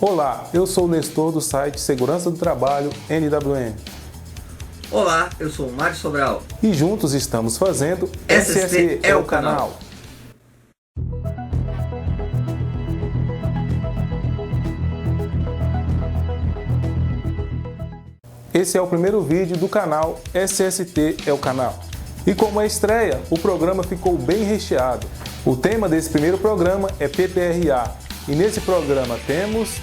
Olá, eu sou o Nestor do site Segurança do Trabalho NWN. Olá, eu sou o Mário Sobral. E juntos estamos fazendo SST é o canal. Esse é o primeiro vídeo do canal SST é o canal. E como é estreia, o programa ficou bem recheado. O tema desse primeiro programa é PPRA. E nesse programa temos...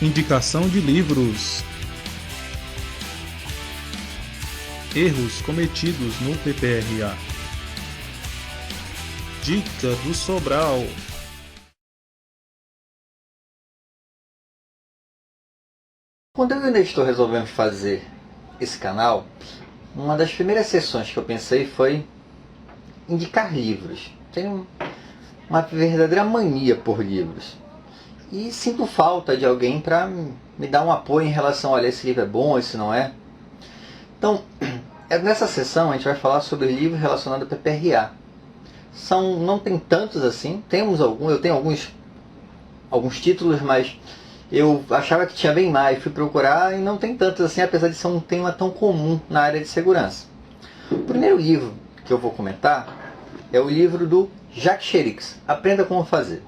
indicação de livros, erros cometidos no PPRA, dica do Sobral. Quando eu e o Nestor resolvemos fazer esse canal, uma das primeiras sessões que eu pensei foi indicar livros. Tenho uma verdadeira mania por livros. E sinto falta de alguém para me dar um apoio em relação, olha, esse livro é bom, esse não é. Então, nessa sessão a gente vai falar sobre livros relacionados ao PPRA. Não tem tantos assim, eu tenho alguns títulos, mas eu achava que tinha bem mais, fui procurar e não tem tantos assim, apesar de ser um tema tão comum na área de segurança. O primeiro livro que eu vou comentar é o livro do Jacques Chérix, Aprenda Como Fazer.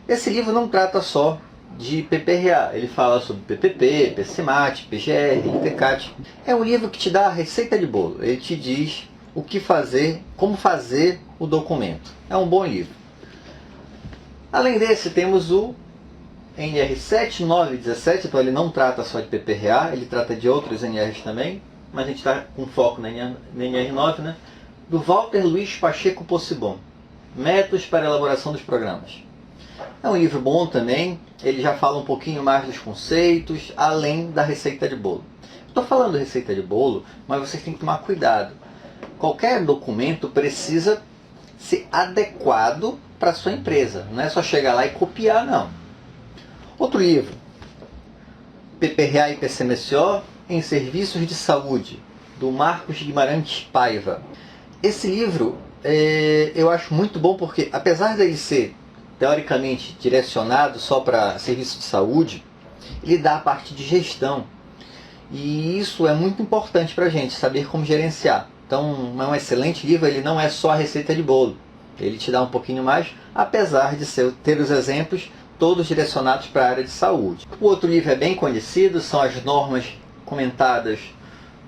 Esse livro não trata só de PPRA, ele fala sobre PPP, PCMAT, PGR, ITCAT. É um livro que te dá a receita de bolo, ele te diz o que fazer, como fazer o documento. É um bom livro. Além desse, temos o NR7, 9 e 17, então ele não trata só de PPRA, ele trata de outros NRs também, mas a gente está com foco na NR9, né? Do Walter Luiz Pacheco Possebon, Métodos para a Elaboração dos Programas. É um livro bom também, ele já fala um pouquinho mais dos conceitos, além da receita de bolo. Estou falando receita de bolo, mas vocês têm que tomar cuidado. Qualquer documento precisa ser adequado para a sua empresa, não é só chegar lá e copiar, não. Outro livro, PPRA e PCMSO em Serviços de Saúde, do Marcos Guimarães Paiva. Esse livro eu acho muito bom porque, apesar dele ser teoricamente direcionado só para serviço de saúde, ele dá a parte de gestão. E isso é muito importante para a gente, saber como gerenciar. Então é um excelente livro, ele não é só a receita de bolo. Ele te dá um pouquinho mais, apesar de ter os exemplos todos direcionados para a área de saúde. O outro livro é bem conhecido, são as normas comentadas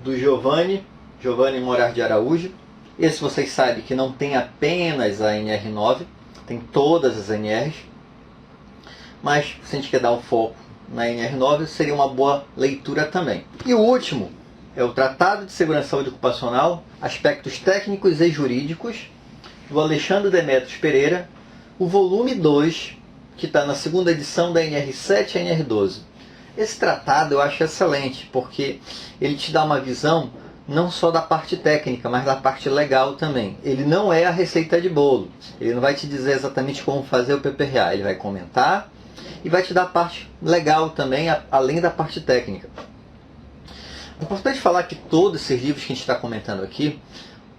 do Giovanni Morar de Araújo. Esse vocês sabem que não tem apenas a NR9, tem todas as NRs, mas se a gente quer dar um foco na NR9, seria uma boa leitura também. E o último é o Tratado de Segurança e Saúde Ocupacional, Aspectos Técnicos e Jurídicos, do Alexandre Demetrios Pereira, o volume 2, que está na segunda edição da NR7 e NR12. Esse tratado eu acho excelente, porque ele te dá uma visão não só da parte técnica, mas da parte legal também. Ele não é a receita de bolo. Ele não vai te dizer exatamente como fazer o PPRA. Ele vai comentar e vai te dar a parte legal também, além da parte técnica. É importante falar que todos esses livros que a gente está comentando aqui,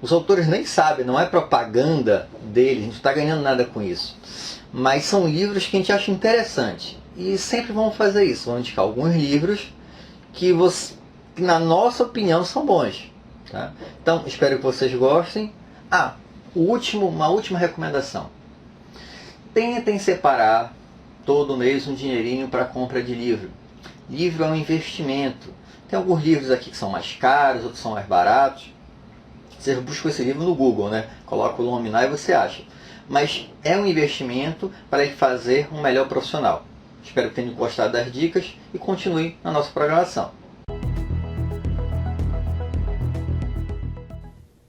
os autores nem sabem, não é propaganda deles, a gente não está ganhando nada com isso. Mas são livros que a gente acha interessante. E sempre vamos fazer isso, vamos indicar alguns livros que na nossa opinião são bons, tá? Então espero que vocês gostem. Uma última recomendação: tentem separar todo mês um dinheirinho para compra de livro. Livro é um investimento. Tem alguns livros aqui que são mais caros, outros são mais baratos. Você busca esse livro no Google, né? Coloca o nome lá e você acha. Mas é um investimento para ele fazer um melhor profissional. Espero que tenham gostado das dicas e continue na nossa programação.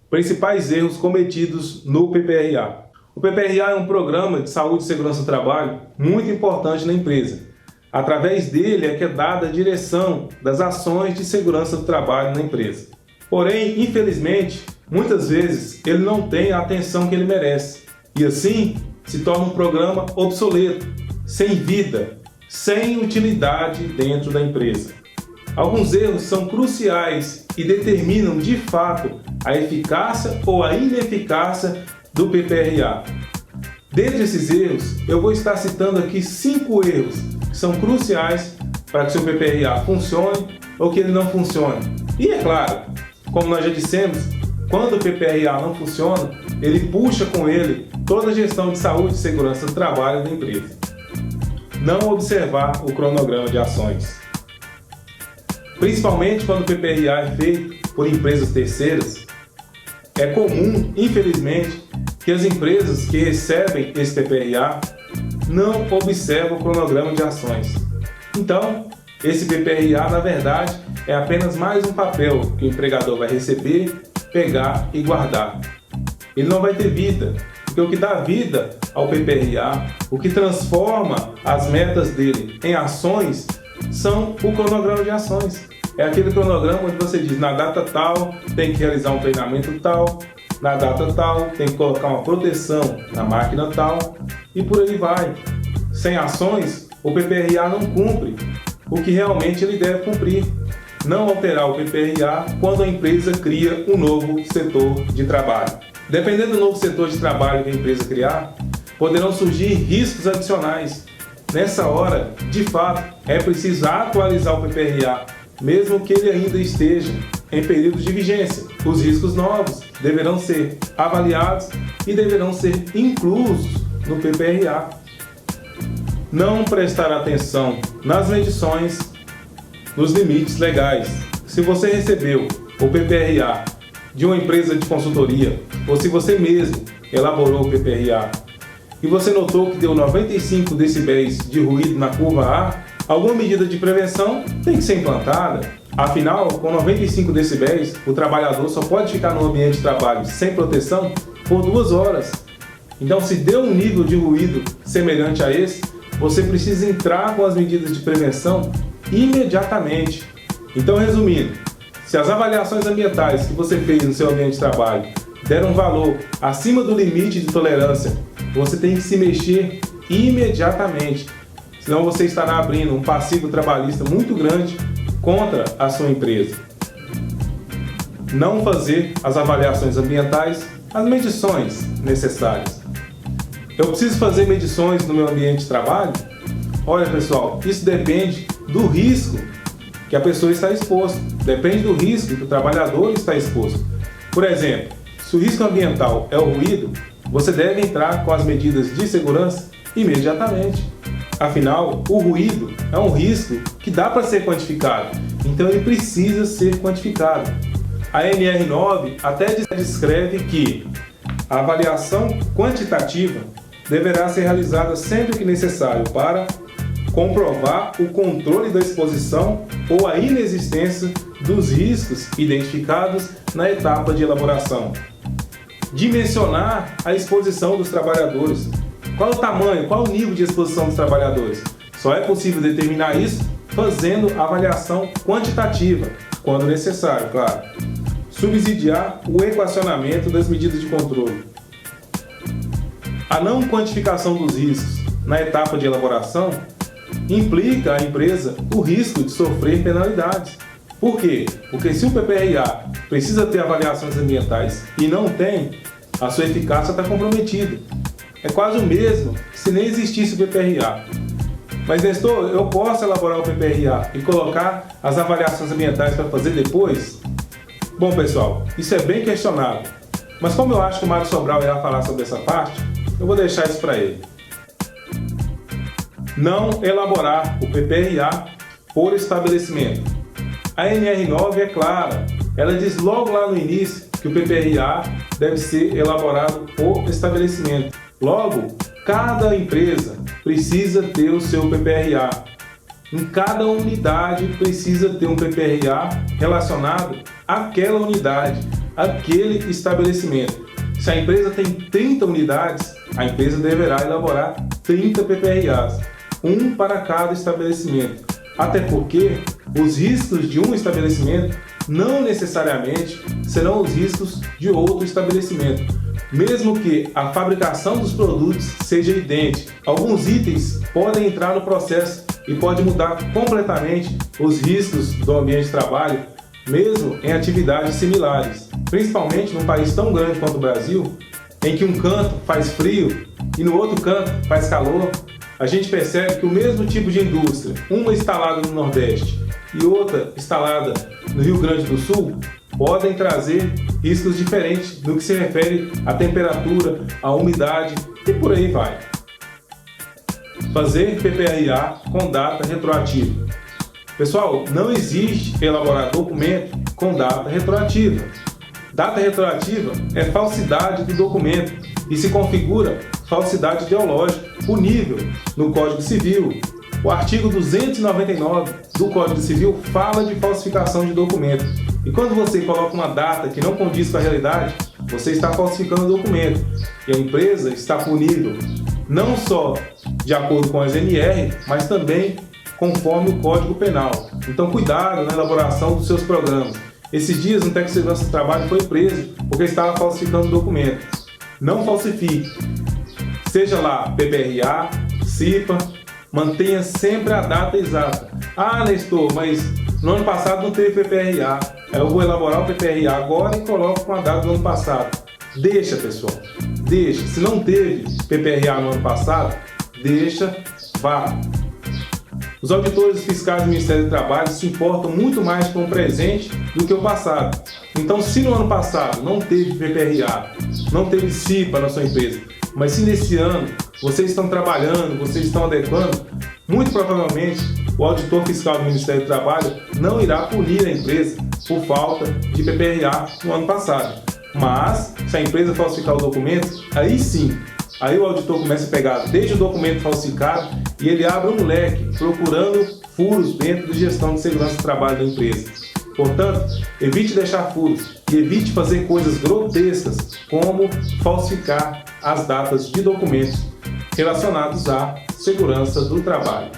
Principais erros cometidos no PPRA. O PPRA é um programa de saúde e segurança do trabalho muito importante na empresa. Através dele é que é dada a direção das ações de segurança do trabalho na empresa. Porém, infelizmente, muitas vezes ele não tem a atenção que ele merece. E assim, se torna um programa obsoleto, sem vida, sem utilidade dentro da empresa. Alguns erros são cruciais e determinam de fato a eficácia ou a ineficácia do PPRA. Dentre esses erros, eu vou estar citando aqui 5 erros que são cruciais para que seu PPR-A funcione ou que ele não funcione. E é claro, como nós já dissemos, quando o PPR-A não funciona, ele puxa com ele toda a gestão de saúde e segurança do trabalho da empresa. Não observar o cronograma de ações. Principalmente quando o PPR-A é feito por empresas terceiras, é comum, infelizmente, que as empresas que recebem esse PPR-A não observam o cronograma de ações. Então, esse PPR-A, na verdade, é apenas mais um papel que o empregador vai receber, pegar e guardar. Ele não vai ter vida, porque o que dá vida ao PPR-A, o que transforma as metas dele em ações, são o cronograma de ações. É aquele cronograma onde você diz, na data tal, tem que realizar um treinamento tal, na data tal, tem que colocar uma proteção na máquina tal, e por aí vai. Sem ações, o PPR-A não cumpre o que realmente ele deve cumprir. Não alterar o PPR-A quando a empresa cria um novo setor de trabalho. Dependendo do novo setor de trabalho que a empresa criar, poderão surgir riscos adicionais. Nessa hora, de fato, é preciso atualizar o PPR-A, mesmo que ele ainda esteja em período de vigência. Os riscos novos deverão ser avaliados e deverão ser inclusos no PPR-A. Não prestar atenção nas medições, nos limites legais. Se você recebeu o PPR-A de uma empresa de consultoria, ou se você mesmo elaborou o PPR-A e você notou que deu 95 decibéis de ruído na curva A, alguma medida de prevenção tem que ser implantada. Afinal, com 95 decibéis, o trabalhador só pode ficar no ambiente de trabalho sem proteção por 2 horas. Então, se deu um nível de ruído semelhante a esse, você precisa entrar com as medidas de prevenção imediatamente. Então, resumindo, se as avaliações ambientais que você fez no seu ambiente de trabalho deram valor acima do limite de tolerância, você tem que se mexer imediatamente, senão você estará abrindo um passivo trabalhista muito grande contra a sua empresa. Não fazer as avaliações ambientais, as medições necessárias. Eu preciso fazer medições no meu ambiente de trabalho? Olha, pessoal, isso depende do risco que a pessoa está exposta, depende do risco que o trabalhador está exposto. Por exemplo, se o risco ambiental é o ruído, você deve entrar com as medidas de segurança imediatamente. Afinal, o ruído é um risco que dá para ser quantificado, então ele precisa ser quantificado. A NR9 até descreve que a avaliação quantitativa deverá ser realizada sempre que necessário para comprovar o controle da exposição ou a inexistência dos riscos identificados na etapa de elaboração. Dimensionar a exposição dos trabalhadores. Qual o tamanho, qual o nível de exposição dos trabalhadores? Só é possível determinar isso fazendo avaliação quantitativa, quando necessário, claro. Subsidiar o equacionamento das medidas de controle. A não quantificação dos riscos na etapa de elaboração implica à empresa o risco de sofrer penalidades. Por quê? Porque se o PPR-A precisa ter avaliações ambientais e não tem, a sua eficácia está comprometida. É quase o mesmo que se nem existisse o PPR-A. Mas, Nestor, eu posso elaborar o PPR-A e colocar as avaliações ambientais para fazer depois? Bom, pessoal, isso é bem questionável. Mas como eu acho que o Mário Sobral irá falar sobre essa parte, eu vou deixar isso para ele. Não elaborar o PPR-A por estabelecimento. A NR9 é clara, ela diz logo lá no início que o PPR-A deve ser elaborado por estabelecimento. Logo, cada empresa precisa ter o seu PPR-A. Em cada unidade precisa ter um PPR-A relacionado àquela unidade, àquele estabelecimento. Se a empresa tem 30 unidades, a empresa deverá elaborar 30 PPR-As, um para cada estabelecimento. Até porque os riscos de um estabelecimento não necessariamente serão os riscos de outro estabelecimento. Mesmo que a fabricação dos produtos seja idêntica, alguns itens podem entrar no processo e pode mudar completamente os riscos do ambiente de trabalho, mesmo em atividades similares. Principalmente num país tão grande quanto o Brasil, em que um canto faz frio e no outro canto faz calor, a gente percebe que o mesmo tipo de indústria, uma instalada no Nordeste e outra instalada no Rio Grande do Sul, podem trazer riscos diferentes no que se refere à temperatura, à umidade e por aí vai. Fazer PPRA com data retroativa. Pessoal, não existe elaborar documento com data retroativa. Data retroativa é falsidade do documento e se configura falsidade ideológica punível no Código Civil. O artigo 299 do Código Civil fala de falsificação de documento. E quando você coloca uma data que não condiz com a realidade, você está falsificando o documento. E a empresa está punível não só de acordo com as NR, mas também conforme o Código Penal. Então cuidado na elaboração dos seus programas. Esses dias um técnico de segurança do trabalho foi preso porque estava falsificando o documento. Não falsifique. Seja lá PPRA, CIPA, mantenha sempre a data exata. Ah, Nestor, mas no ano passado não teve PPRA. Eu vou elaborar o PPRA agora e coloco com a data do ano passado. Deixa, pessoal. Deixa. Se não teve PPRA no ano passado, deixa, vá. Os auditores fiscais do Ministério do Trabalho se importam muito mais com o presente do que o passado. Então, se no ano passado não teve PPRA, não teve CIPA na sua empresa, mas se nesse ano vocês estão trabalhando, vocês estão adequando, muito provavelmente o auditor fiscal do Ministério do Trabalho não irá punir a empresa por falta de PPRA no ano passado. Mas, se a empresa falsificar o documento, aí sim, aí o auditor começa a pegar desde o documento falsificado e ele abre um leque procurando furos dentro de gestão de segurança do trabalho da empresa. Portanto, evite deixar furos e evite fazer coisas grotescas como falsificar as datas de documentos relacionados à segurança do trabalho.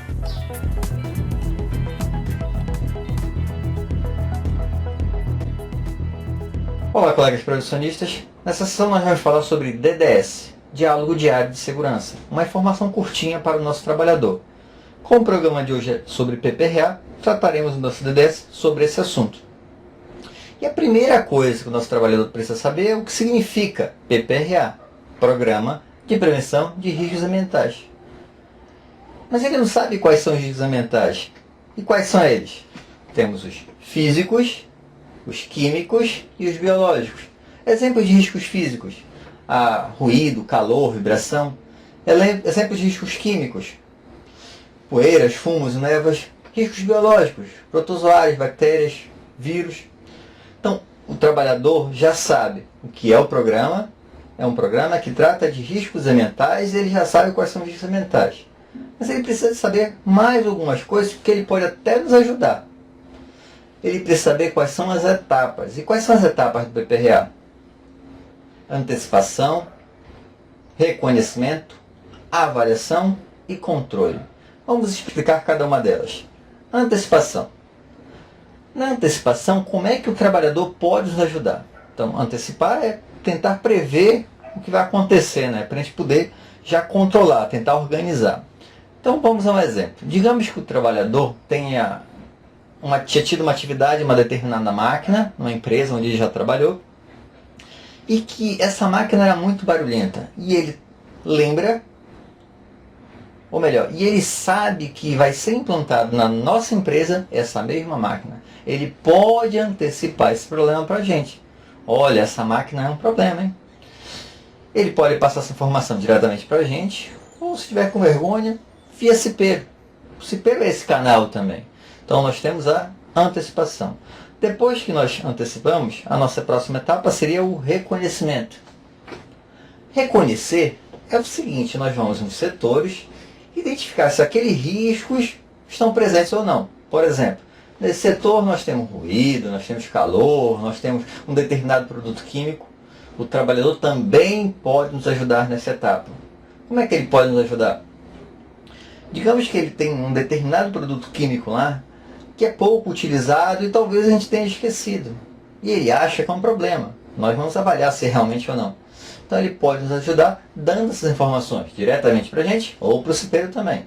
Olá, colegas profissionistas. Nessa sessão nós vamos falar sobre DDS, Diálogo Diário de Segurança, uma informação curtinha para o nosso trabalhador. Como o programa de hoje é sobre PPRA, trataremos no nosso DDS sobre esse assunto. E a primeira coisa que o nosso trabalhador precisa saber é o que significa PPRA, Programa de Prevenção de Riscos Ambientais. Mas ele não sabe quais são os riscos ambientais. E quais são eles? Temos os físicos, os químicos e os biológicos. Exemplos de riscos físicos: ruído, calor, vibração. Exemplos de riscos químicos: poeiras, fumos, névoas. Riscos biológicos: protozoários, bactérias, vírus. Então, o trabalhador já sabe o que é o programa. É um programa que trata de riscos ambientais e ele já sabe quais são os riscos ambientais. Mas ele precisa saber mais algumas coisas que ele pode até nos ajudar. Ele precisa saber quais são as etapas. E quais são as etapas do PPRA? Antecipação, reconhecimento, avaliação e controle. Vamos explicar cada uma delas. Antecipação. Na antecipação, como é que o trabalhador pode nos ajudar? Então, antecipar é tentar prever o que vai acontecer, né? Para a gente poder já controlar, tentar organizar. Então, vamos a um exemplo. Digamos que o trabalhador tinha tido uma atividade em uma determinada máquina, numa empresa onde ele já trabalhou, e que essa máquina era muito barulhenta. E ele lembra, ou melhor, e ele sabe que vai ser implantado na nossa empresa essa mesma máquina. Ele pode antecipar esse problema para a gente. Olha, essa máquina é um problema, hein? Ele pode passar essa informação diretamente para a gente, ou se tiver com vergonha, via cipeiro. O cipeiro é esse canal também. Então nós temos a antecipação. Depois que nós antecipamos, a nossa próxima etapa seria o reconhecimento. Reconhecer é o seguinte: nós vamos nos setores identificar se aqueles riscos estão presentes ou não. Por exemplo, nesse setor nós temos ruído, nós temos calor, nós temos um determinado produto químico. O trabalhador também pode nos ajudar nessa etapa. Como é que ele pode nos ajudar? Digamos que ele tem um determinado produto químico lá que é pouco utilizado e talvez a gente tenha esquecido. E ele acha que é um problema. Nós vamos avaliar se é realmente ou não. Então ele pode nos ajudar dando essas informações diretamente para a gente ou para o cipeiro também.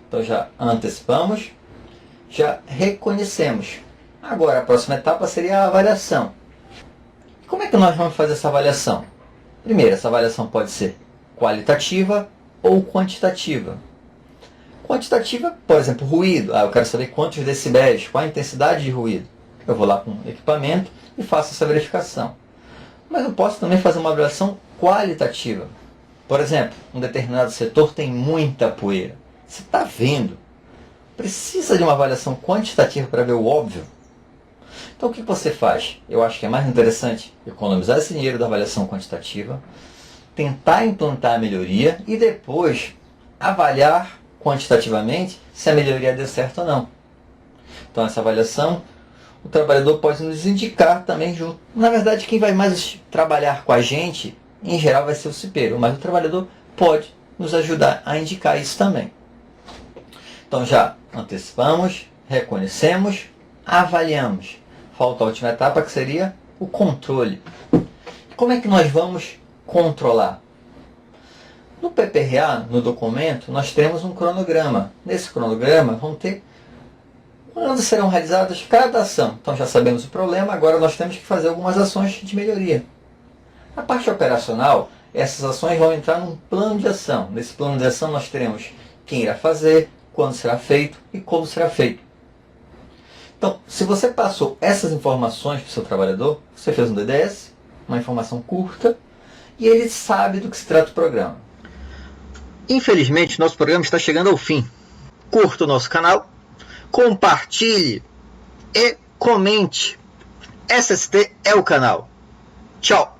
Então já antecipamos, já reconhecemos. Agora a próxima etapa seria a avaliação. Como é que nós vamos fazer essa avaliação? Primeiro, essa avaliação pode ser qualitativa ou quantitativa. Quantitativa, por exemplo, ruído. Eu quero saber quantos decibéis, qual a intensidade de ruído. Eu vou lá com o equipamento e faço essa verificação. Mas eu posso também fazer uma avaliação qualitativa. Por exemplo, um determinado setor tem muita poeira. Você está vendo? Precisa de uma avaliação quantitativa para ver o óbvio? Então o que você faz? Eu acho que é mais interessante economizar esse dinheiro da avaliação quantitativa, tentar implantar a melhoria e depois avaliar quantitativamente se a melhoria deu certo ou não. Então essa avaliação, o trabalhador pode nos indicar também junto. Na verdade, quem vai mais trabalhar com a gente, em geral, vai ser o cipeiro, mas o trabalhador pode nos ajudar a indicar isso também. Então já antecipamos, reconhecemos, avaliamos. Falta a última etapa, que seria o controle. Como é que nós vamos controlar? No PPRA, no documento, nós temos um cronograma. Nesse cronograma, vamos ter quando serão realizadas cada ação. Então já sabemos o problema, agora nós temos que fazer algumas ações de melhoria. Na parte operacional, essas ações vão entrar num plano de ação. Nesse plano de ação nós teremos quem irá fazer, quando será feito e como será feito. Então, se você passou essas informações para o seu trabalhador, você fez um DDS, uma informação curta, e ele sabe do que se trata o programa. Infelizmente, nosso programa está chegando ao fim. Curta o nosso canal, compartilhe e comente. SST é o canal. Tchau!